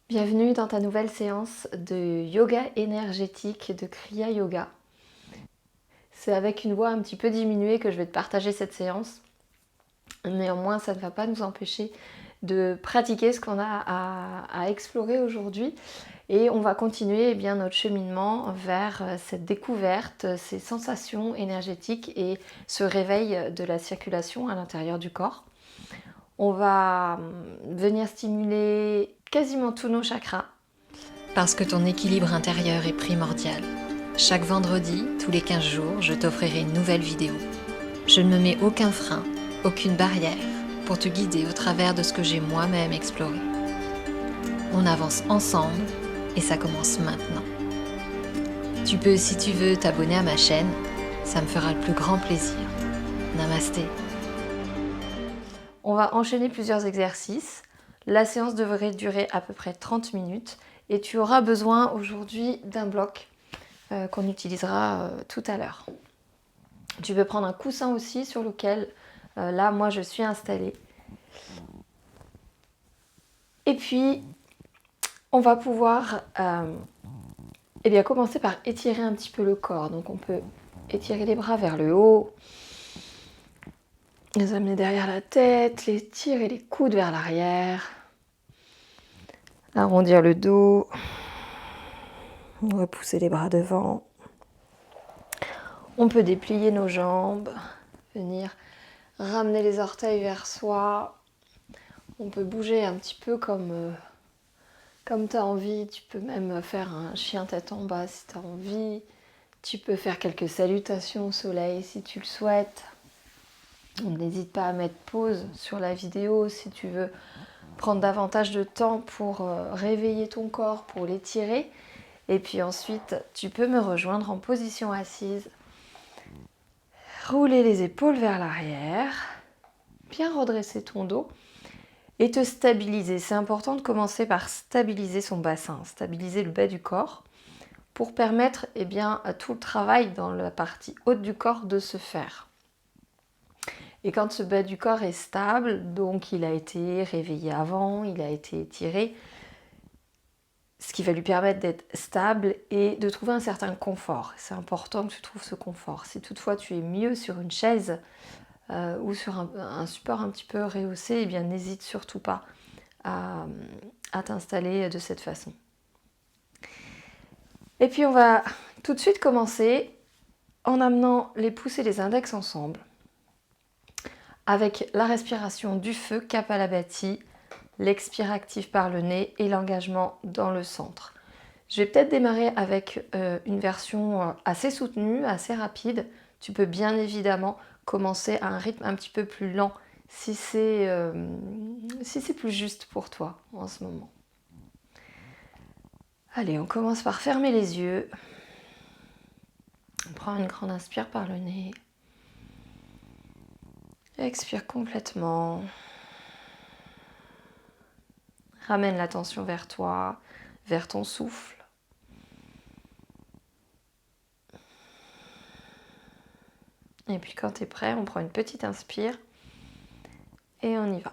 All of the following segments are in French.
Bienvenue dans ta nouvelle séance de yoga énergétique de Kriya Yoga. C'est avec une voix un petit peu diminuée que je vais te partager cette séance. Néanmoins, ça ne va pas nous empêcher de pratiquer ce qu'on a à explorer aujourd'hui. Et on va continuer notre cheminement vers cette découverte, ces sensations énergétiques et ce réveil de la circulation à l'intérieur du corps. On va venir stimuler quasiment tous nos chakras. Parce que ton équilibre intérieur est primordial. Chaque vendredi, tous les 15 jours, je t'offrirai une nouvelle vidéo. Je ne me mets aucun frein, aucune barrière, pour te guider au travers de ce que j'ai moi-même exploré. On avance ensemble et ça commence maintenant. Tu peux, si tu veux, t'abonner à ma chaîne, ça me fera le plus grand plaisir. Namasté. On va enchaîner plusieurs exercices. La séance devrait durer à peu près 30 minutes et tu auras besoin aujourd'hui d'un bloc qu'on utilisera tout à l'heure. Tu peux prendre un coussin aussi sur lequel, là, moi, je suis installée. Et puis, on va pouvoir commencer par étirer un petit peu le corps. Donc, on peut étirer les bras vers le haut, les amener derrière la tête, les tirer les coudes vers l'arrière, arrondir le dos. On va pousser les bras devant. On peut déplier nos jambes, venir ramener les orteils vers soi. On peut bouger un petit peu comme tu as envie. Tu peux même faire un chien tête en bas si tu as envie. Tu peux faire quelques salutations au soleil si tu le souhaites. N'hésite pas à mettre pause sur la vidéo si tu veux prendre davantage de temps pour réveiller ton corps, pour l'étirer. Et puis ensuite, tu peux me rejoindre en position assise. Rouler les épaules vers l'arrière, bien redresser ton dos et te stabiliser. C'est important de commencer par stabiliser son bassin, stabiliser le bas du corps pour permettre à tout le travail dans la partie haute du corps de se faire. Et quand ce bas du corps est stable, donc il a été réveillé avant, il a été étiré, ce qui va lui permettre d'être stable et de trouver un certain confort. C'est important que tu trouves ce confort. Si toutefois tu es mieux sur une chaise ou sur un support un petit peu rehaussé, eh bien n'hésite surtout pas à t'installer de cette façon. Et puis on va tout de suite commencer en amenant les pouces et les index ensemble avec la respiration du feu, Kapalabhati, l'expire active par le nez et l'engagement dans le centre. Je vais peut-être démarrer avec une version assez soutenue, assez rapide. Tu peux bien évidemment commencer à un rythme un petit peu plus lent si c'est plus juste pour toi en ce moment. Allez, on commence par fermer les yeux. On prend une grande inspire par le nez. Expire complètement. Ramène l'attention vers toi, vers ton souffle. Et puis quand tu es prêt, on prend une petite inspire et on y va.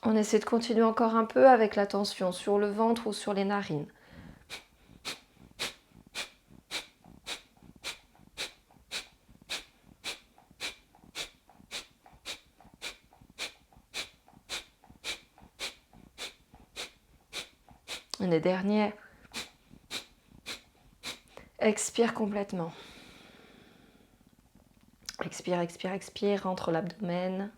On essaie de continuer encore un peu avec la tension sur le ventre ou sur les narines. Les derniers. Expire complètement. Expire, expire, expire, rentre l'abdomen.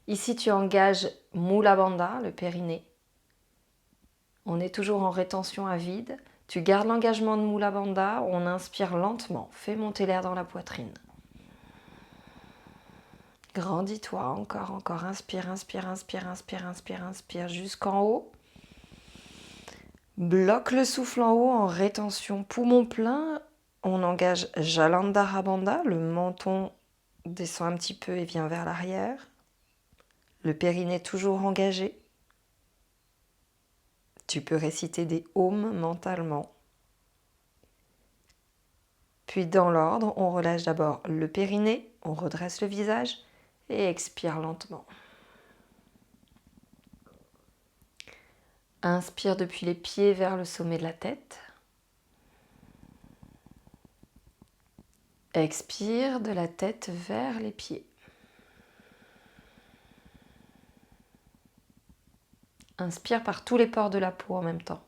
Ici, tu engages Mula Bandha, le périnée. On est toujours en rétention à vide. Tu gardes l'engagement de Mula Bandha. On inspire lentement. Fais monter l'air dans la poitrine. Grandis-toi. Encore, encore. Inspire, inspire, inspire, inspire, inspire, inspire jusqu'en haut. Bloque le souffle en haut en rétention. Poumon plein. On engage Jalandhara Bandha. Le menton descend un petit peu et vient vers l'arrière. Le périnée toujours engagé. Tu peux réciter des ohms mentalement. Puis dans l'ordre, on relâche d'abord le périnée, on redresse le visage et expire lentement. Inspire depuis les pieds vers le sommet de la tête. Expire de la tête vers les pieds. Inspire par tous les pores de la peau en même temps.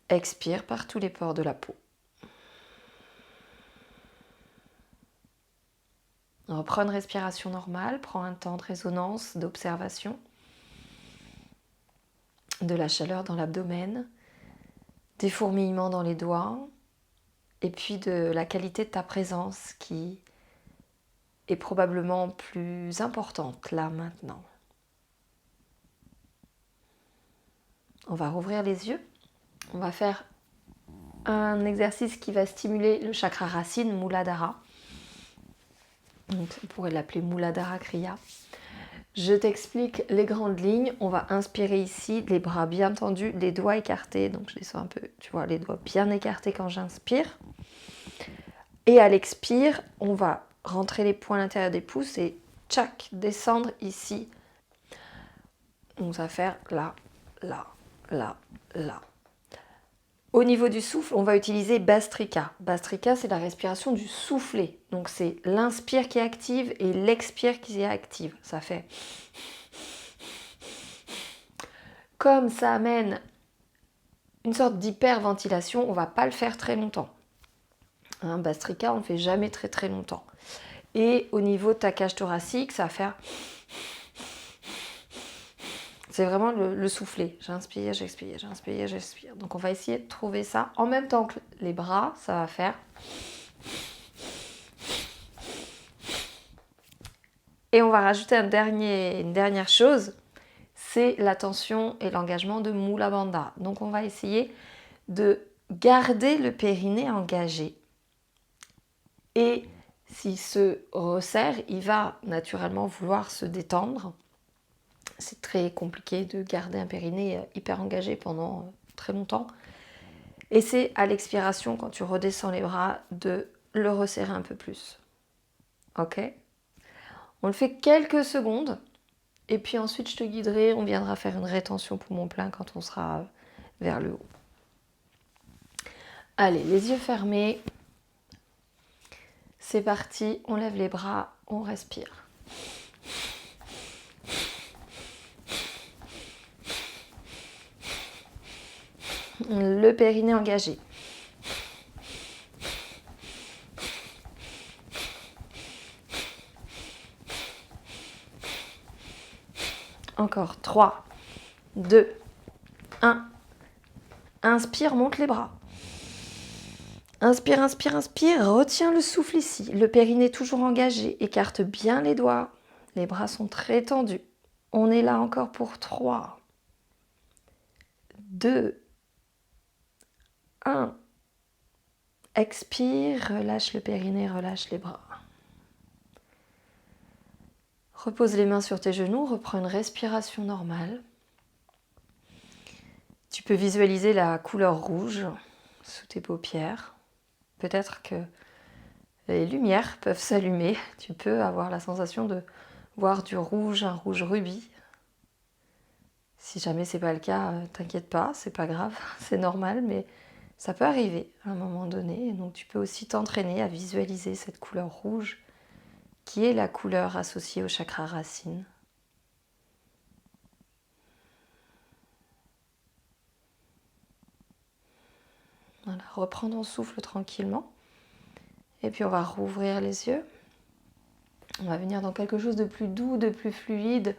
Expire par tous les pores de la peau. Reprends une respiration normale, prends un temps de résonance, d'observation, de la chaleur dans l'abdomen, des fourmillements dans les doigts, et puis de la qualité de ta présence qui est probablement plus importante là maintenant. On va rouvrir les yeux. On va faire un exercice qui va stimuler le chakra racine, Muladhara. Donc, on pourrait l'appeler Muladhara Kriya. Je t'explique les grandes lignes. On va inspirer ici, les bras bien tendus, les doigts écartés. Donc je descends un peu, tu vois, les doigts bien écartés quand j'inspire. Et à l'expire, on va rentrer les poings à l'intérieur des pouces et tchac, descendre ici. Donc ça va faire là, là, là, là. Au niveau du souffle, on va utiliser Bhastrika. Bhastrika, c'est la respiration du soufflet. Donc c'est l'inspire qui est active et l'expire qui est active. Ça fait... Comme ça amène une sorte d'hyperventilation, on ne va pas le faire très longtemps. Bhastrika, on ne le fait jamais très très longtemps. Et au niveau de ta cage thoracique, ça va faire... C'est vraiment le soufflet. J'inspire, j'expire, j'inspire, j'expire. Donc on va essayer de trouver ça en même temps que les bras. Ça va faire... Et on va rajouter une dernière chose. C'est l'attention et l'engagement de Mula Bandha. Donc on va essayer de garder le périnée engagé. Et s'il se resserre, il va naturellement vouloir se détendre. C'est très compliqué de garder un périnée hyper engagé pendant très longtemps. Et c'est à l'expiration, quand tu redescends les bras, de le resserrer un peu plus. Ok ? On le fait quelques secondes. Et puis ensuite, je te guiderai. On viendra faire une rétention poumon plein quand on sera vers le haut. Allez, les yeux fermés. C'est parti. On lève les bras. On respire. Le périnée engagé. Encore 3, 2, 1. Inspire, monte les bras. Inspire, inspire, inspire. Retiens le souffle ici. Le périnée toujours engagé. Écarte bien les doigts. Les bras sont très tendus. On est là encore pour 3, 2, 1. Expire, relâche le périnée, relâche les bras. Repose les mains sur tes genoux, reprends une respiration normale. Tu peux visualiser la couleur rouge sous tes paupières. Peut-être que les lumières peuvent s'allumer. Tu peux avoir la sensation de voir du rouge, un rouge rubis. Si jamais c'est pas le cas, t'inquiète pas, c'est pas grave, c'est normal, mais ça peut arriver à un moment donné. Donc tu peux aussi t'entraîner à visualiser cette couleur rouge qui est la couleur associée au chakra racine. Voilà, reprends ton souffle tranquillement. Et puis on va rouvrir les yeux. On va venir dans quelque chose de plus doux, de plus fluide,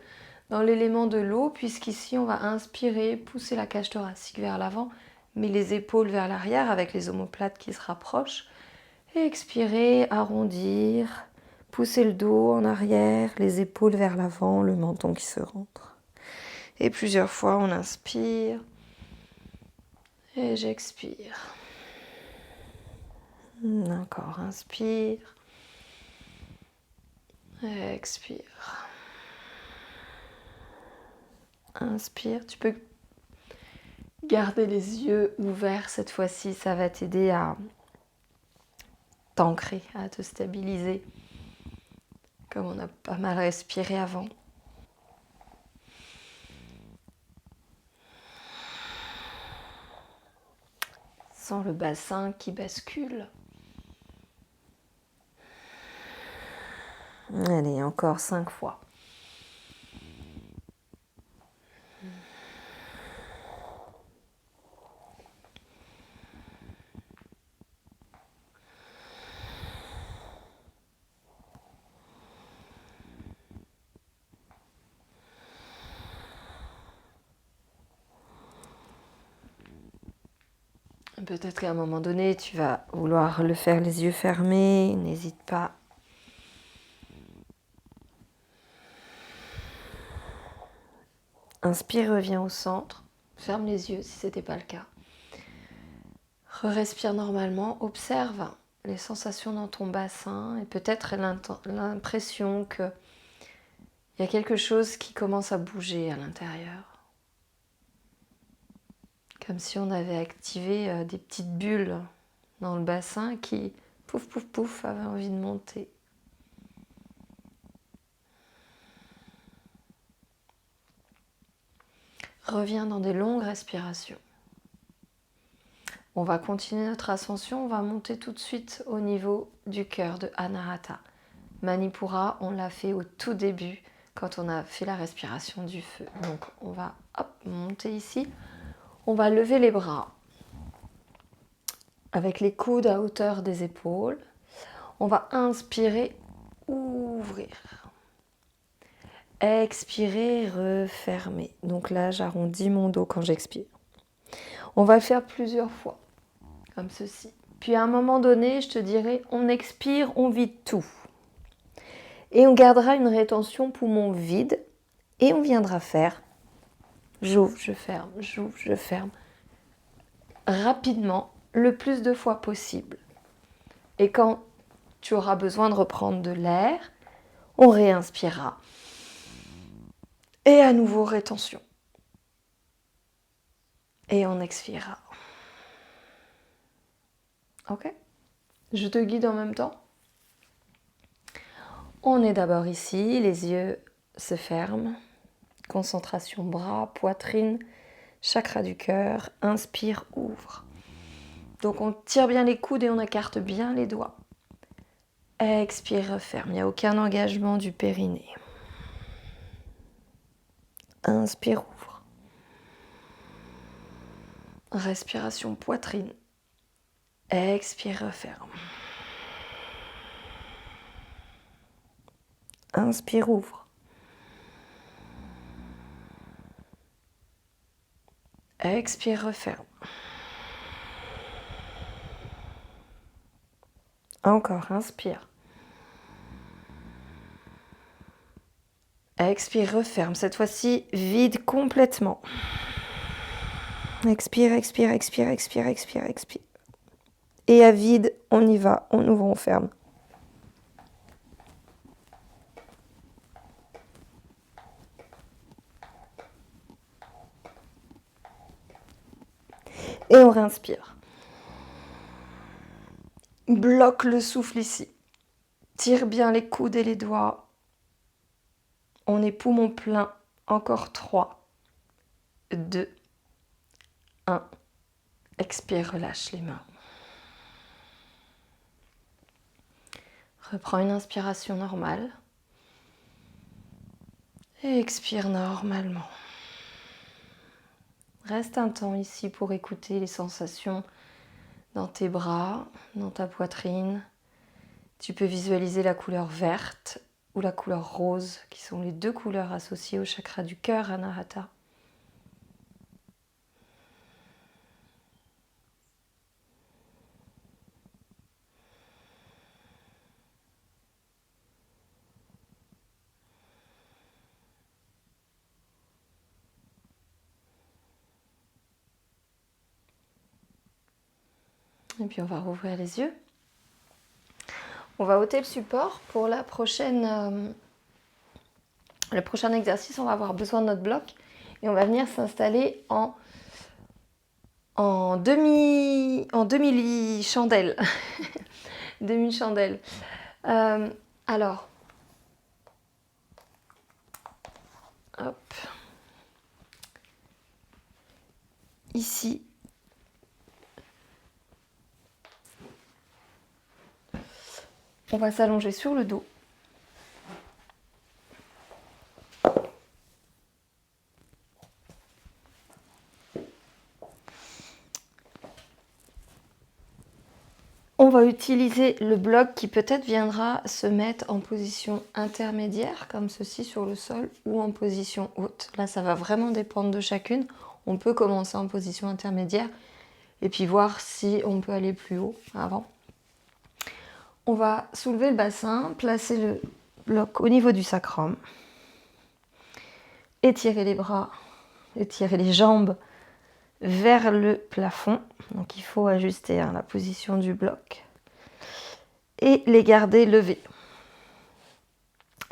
dans l'élément de l'eau, puisqu'ici on va inspirer, pousser la cage thoracique vers l'avant, mais les épaules vers l'arrière avec les omoplates qui se rapprochent. Et expirer, arrondir, pousser le dos en arrière, les épaules vers l'avant, le menton qui se rentre. Et plusieurs fois on inspire et j'expire. Encore, inspire. Expire. Inspire. Tu peux garder les yeux ouverts cette fois-ci. Ça va t'aider à t'ancrer, à te stabiliser. Comme on a pas mal respiré avant. Sens le bassin qui bascule. Allez, encore 5 fois. Peut-être qu'à un moment donné, tu vas vouloir le faire les yeux fermés. N'hésite pas. Inspire, reviens au centre. Ferme les yeux si ce n'était pas le cas. Respire normalement. Observe les sensations dans ton bassin et peut-être l'impression qu'il y a quelque chose qui commence à bouger à l'intérieur. Comme si on avait activé des petites bulles dans le bassin qui, pouf, pouf, pouf, avaient envie de monter. Reviens dans des longues respirations. On va continuer notre ascension, on va monter tout de suite au niveau du cœur de Anahata. Manipura, on l'a fait au tout début quand on a fait la respiration du feu. Donc on va monter ici. On va lever les bras avec les coudes à hauteur des épaules. On va inspirer, ouvrir. Expirer, refermer. Donc là, j'arrondis mon dos quand j'expire. On va le faire plusieurs fois, comme ceci. Puis à un moment donné, je te dirai, on expire, on vide tout. Et on gardera une rétention poumon vide. Et on viendra faire j'ouvre, je ferme, j'ouvre, je ferme. Rapidement, le plus de fois possible. Et quand tu auras besoin de reprendre de l'air, on réinspirera. Et à nouveau, rétention. Et on expirera. Ok ? Je te guide en même temps. On est d'abord ici, les yeux se ferment. Concentration bras, poitrine, chakra du cœur. Inspire, ouvre. Donc on tire bien les coudes et on écarte bien les doigts. Expire, referme. Il n'y a aucun engagement du périnée. Inspire, ouvre. Respiration poitrine. Expire, referme. Inspire, ouvre. Expire, referme. Encore, inspire. Expire, referme. Cette fois-ci, vide complètement. Expire, expire, expire, expire, expire, expire. Et à vide, on y va, on ouvre, on ferme. Et on réinspire. Bloque le souffle ici. Tire bien les coudes et les doigts. On est poumon plein. Encore 3, 2, 1. Expire, relâche les mains. Reprends une inspiration normale. Et expire normalement. Reste un temps ici pour écouter les sensations dans tes bras, dans ta poitrine. Tu peux visualiser la couleur verte ou la couleur rose, qui sont les deux couleurs associées au chakra du cœur, Anahata. Et puis on va rouvrir les yeux. On va ôter le support pour le prochain exercice. On va avoir besoin de notre bloc et on va venir s'installer en demi-chandelle. Demi-chandelle. Alors, hop. Ici, on va s'allonger sur le dos. On va utiliser le bloc qui peut-être viendra se mettre en position intermédiaire, comme ceci sur le sol, ou en position haute. Là, ça va vraiment dépendre de chacune. On peut commencer en position intermédiaire et puis voir si on peut aller plus haut avant. On va soulever le bassin, placer le bloc au niveau du sacrum, étirer les bras, étirer les jambes vers le plafond. Donc il faut ajuster la position du bloc et les garder levés.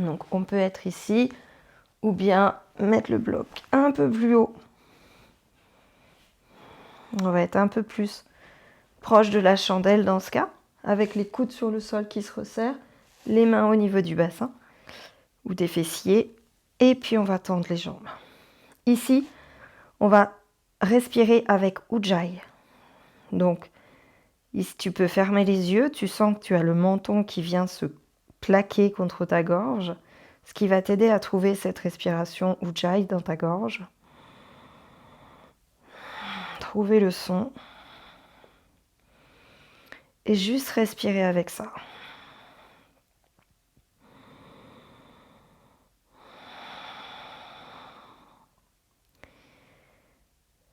Donc on peut être ici ou bien mettre le bloc un peu plus haut. On va être un peu plus proche de la chandelle dans ce cas, avec les coudes sur le sol qui se resserrent, les mains au niveau du bassin ou des fessiers, et puis on va tendre les jambes. Ici, on va respirer avec Ujjayi. Donc, ici, tu peux fermer les yeux, tu sens que tu as le menton qui vient se plaquer contre ta gorge, ce qui va t'aider à trouver cette respiration Ujjayi dans ta gorge. Trouver le son. Et juste respirer avec ça.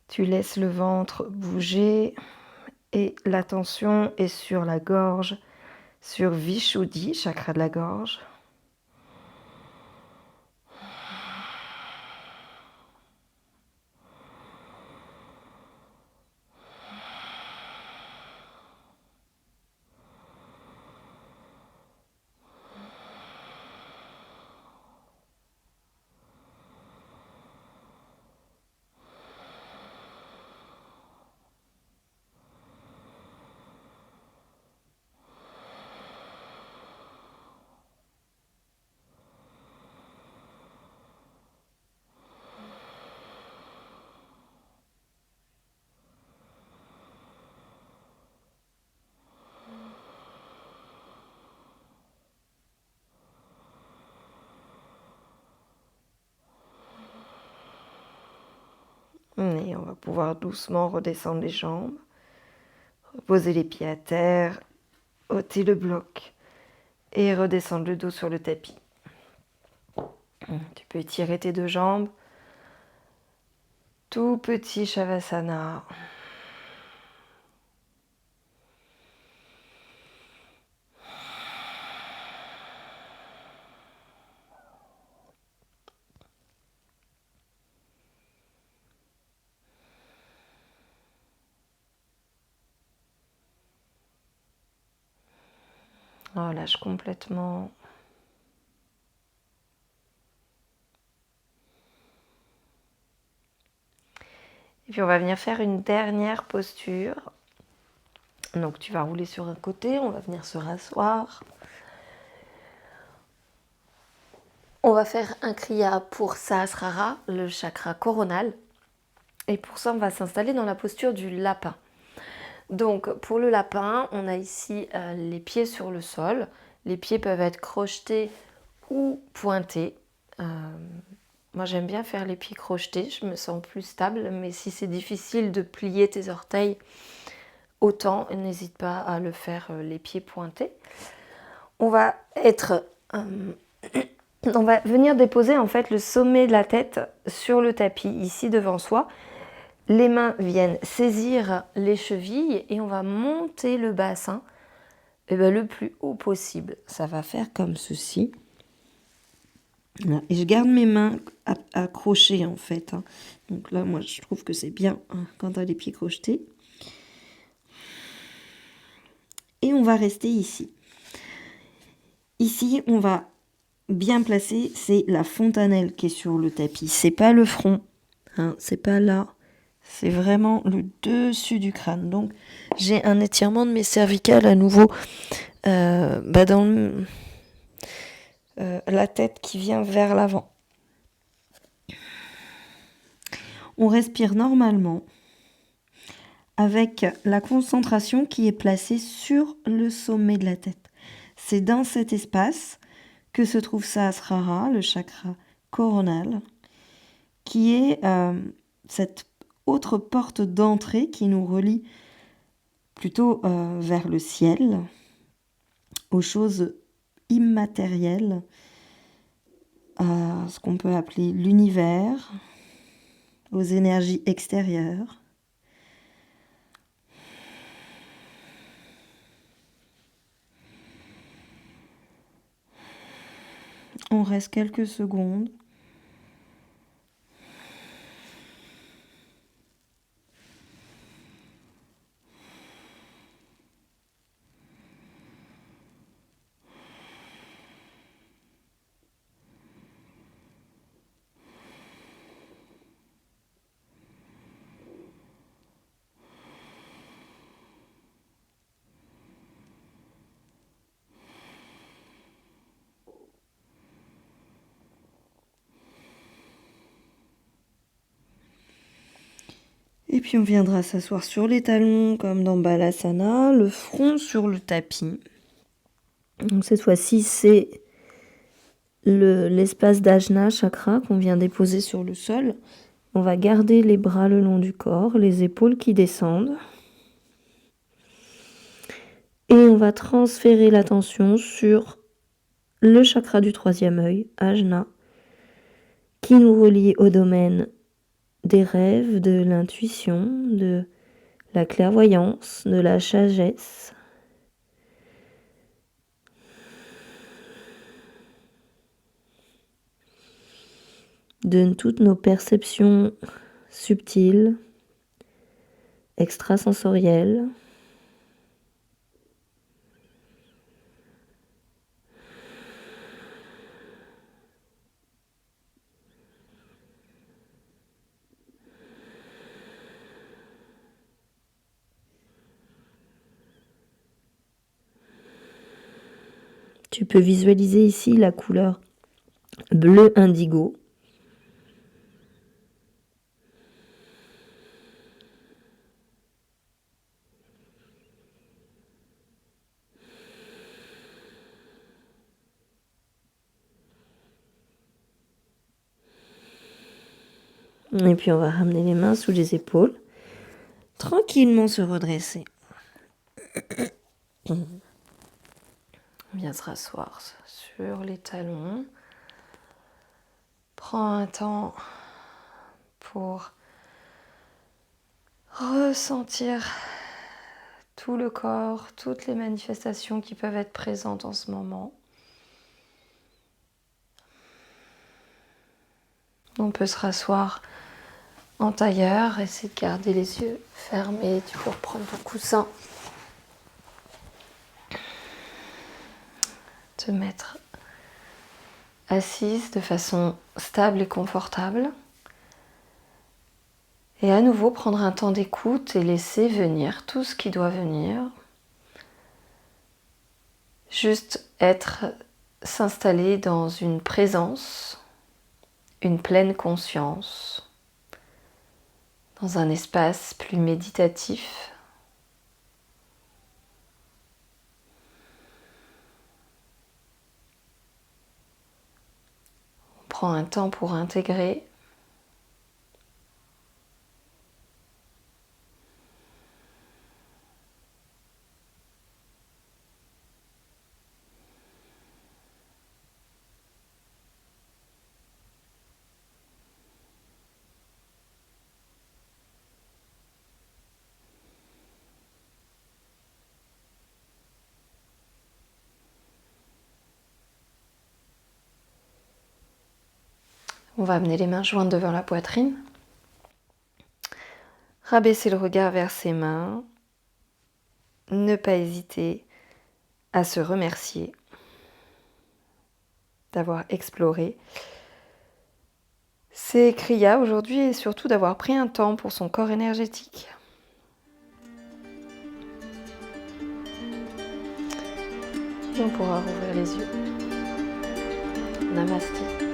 Tu laisses le ventre bouger et l'attention est sur la gorge, sur Vishuddhi, chakra de la gorge. Et on va pouvoir doucement redescendre les jambes, poser les pieds à terre, ôter le bloc et redescendre le dos sur le tapis. Tu peux étirer tes deux jambes. Tout petit Shavasana. Oh, lâche complètement. Et puis on va venir faire une dernière posture. Donc tu vas rouler sur un côté, on va venir se rasseoir. On va faire un kriya pour Sahasrara, le chakra coronal. Et pour ça, on va s'installer dans la posture du lapin. Donc pour le lapin, on a ici les pieds sur le sol. Les pieds peuvent être crochetés ou pointés. Moi j'aime bien faire les pieds crochetés, je me sens plus stable. Mais si c'est difficile de plier tes orteils, autant n'hésite pas à le faire les pieds pointés. On va être On va venir déposer en fait le sommet de la tête sur le tapis, ici devant soi. Les mains viennent saisir les chevilles et on va monter le bassin le plus haut possible. Ça va faire comme ceci. Voilà. Et je garde mes mains accrochées en fait. Donc là, moi, je trouve que c'est bien quand tu as les pieds crochetés. Et on va rester ici. Ici, on va bien placer, c'est la fontanelle qui est sur le tapis. C'est pas le front, c'est pas là. C'est vraiment le dessus du crâne. Donc, j'ai un étirement de mes cervicales à nouveau dans la tête qui vient vers l'avant. On respire normalement avec la concentration qui est placée sur le sommet de la tête. C'est dans cet espace que se trouve Sahasrara, le chakra coronal, qui est cette autre porte d'entrée qui nous relie plutôt vers le ciel, aux choses immatérielles, à ce qu'on peut appeler l'univers, aux énergies extérieures. On reste quelques secondes. Et puis on viendra s'asseoir sur les talons comme dans Balasana, le front sur le tapis. Donc cette fois-ci, c'est l'espace d'Ajna chakra qu'on vient déposer sur le sol. On va garder les bras le long du corps, les épaules qui descendent. Et on va transférer l'attention sur le chakra du troisième œil, Ajna, qui nous relie au domaine des rêves, de l'intuition, de la clairvoyance, de la sagesse. De toutes nos perceptions subtiles, extrasensorielles. Tu peux visualiser ici la couleur bleu indigo. Et puis on va ramener les mains sous les épaules. Tranquillement se redresser. On vient se rasseoir sur les talons. Prends un temps pour ressentir tout le corps, toutes les manifestations qui peuvent être présentes en ce moment. On peut se rasseoir en tailleur, essayer de garder les yeux fermés. Tu peux reprendre ton coussin. Te mettre assise de façon stable et confortable. Et à nouveau prendre un temps d'écoute et laisser venir tout ce qui doit venir. Juste s'installer dans une présence, une pleine conscience, dans un espace plus méditatif. On prend un temps pour intégrer. On va amener les mains jointes devant la poitrine. Rabaisser le regard vers ses mains. Ne pas hésiter à se remercier d'avoir exploré ces kriyas aujourd'hui et surtout d'avoir pris un temps pour son corps énergétique. Et on pourra rouvrir les yeux. Namasté.